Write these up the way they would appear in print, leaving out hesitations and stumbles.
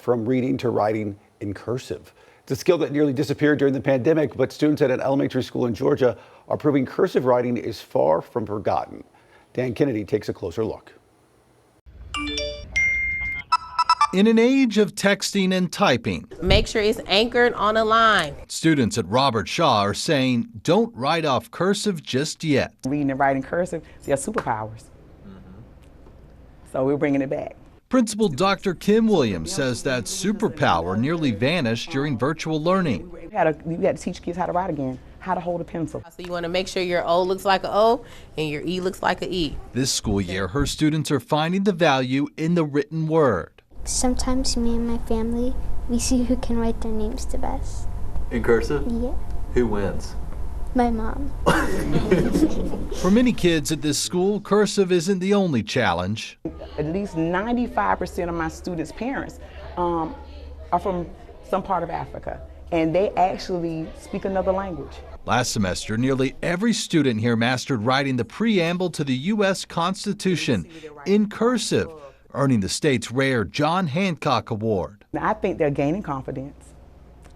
From reading to writing in cursive. It's a skill that nearly disappeared during the pandemic, but students at an elementary school in Georgia are proving cursive writing is far from forgotten. Dan Kennedy takes a closer look. In an age of texting and typing, make sure it's anchored on a line. Students at Robert Shaw are saying don't write off cursive just yet. Reading and writing cursive, they're superpowers. So we're bringing it back. Principal Dr. Kim Williams says that superpower nearly vanished during virtual learning. We had to teach kids how to write again, how to hold a pencil. So you want to make sure your O looks like an O and your E looks like an E. This school year, her students are finding the value in the written word. Sometimes me and my family, we see who can write their names the best. In cursive? Yeah. Who wins? My mom. For many kids at this school, cursive isn't the only challenge. At least 95% of my students' parents are from some part of Africa, and they actually speak another language. Last semester, nearly every student here mastered writing the preamble to the U.S. Constitution in cursive, earning the state's rare John Hancock Award. I think they're gaining confidence.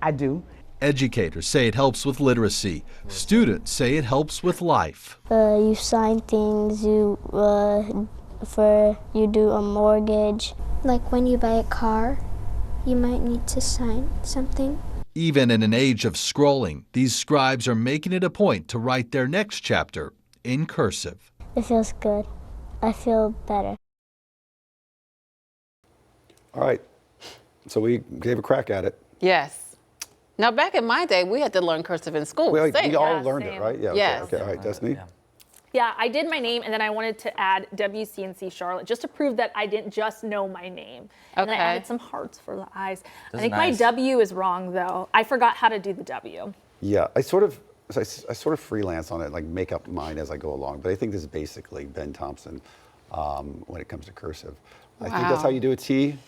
I do. Educators say it helps with literacy. Students say it helps with life. You sign things, you do a mortgage. Like when you buy a car, you might need to sign something. Even in an age of scrolling, these scribes are making it a point to write their next chapter in cursive. It feels good. I feel better. All right, so we gave a crack at it. Yes. Now, back in my day, we had to learn cursive in school. We Same. all learned it, right? Yeah. Yes. Okay, all right, Destiny. Yeah, I did my name, and then I wanted to add WCNC Charlotte just to prove that I didn't just know my name. And then I added some hearts for the eyes. I think my W is wrong, though. I forgot how to do the W. Yeah, I sort of freelance on it, like make up mine as I go along. But I think this is basically Ben Thompson when it comes to cursive. I think that's how you do a T.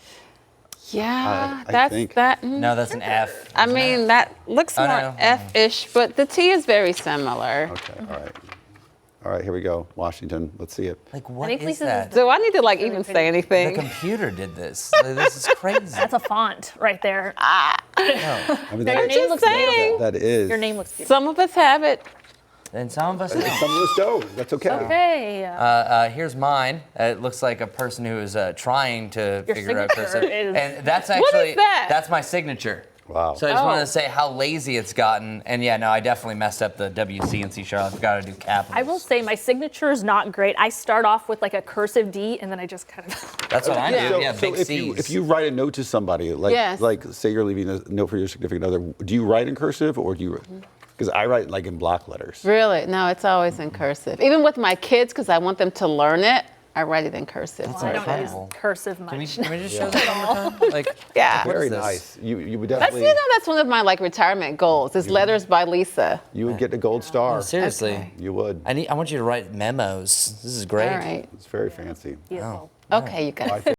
Yeah, I think. that. No, that's an F. I mean, that looks more F-ish, but the T is very similar. Okay, all right. All right, here we go. Washington, let's see it. Like, what is that? Do I need to like even say anything? The computer did this. This is crazy. That's a font right there. No. I mean, Your name looks beautiful. that is. Your name looks beautiful. Some of us have it. And some of us don't. Some of us don't. That's okay. Okay. Here's mine. It looks like a person who is trying to figure out cursive. Is... And that's actually, that? that's my signature. Wow. So I just wanted to say how lazy it's gotten. And yeah, no, I definitely messed up the WCNC Charlotte. I've got to do capitals. I will say my signature is not great. I start off with like a cursive D, and then I just kind of... That's what I do. Yeah, big if C's. if you write a note to somebody, like say you're leaving a note for your significant other, do you write in cursive or do you? Because I write like in block letters. Really? No, it's always in cursive. Even with my kids, because I want them to learn it, I write it in cursive. I don't use cursive much. Can we just show that one more time? Like, yeah. Very nice. You would definitely. That's one of my like retirement goals. Is letters by Lisa. You would get the gold star. No, seriously. Okay. You would. I want you to write memos. This is great. All right. It's very fancy. Beautiful. Okay, you guys.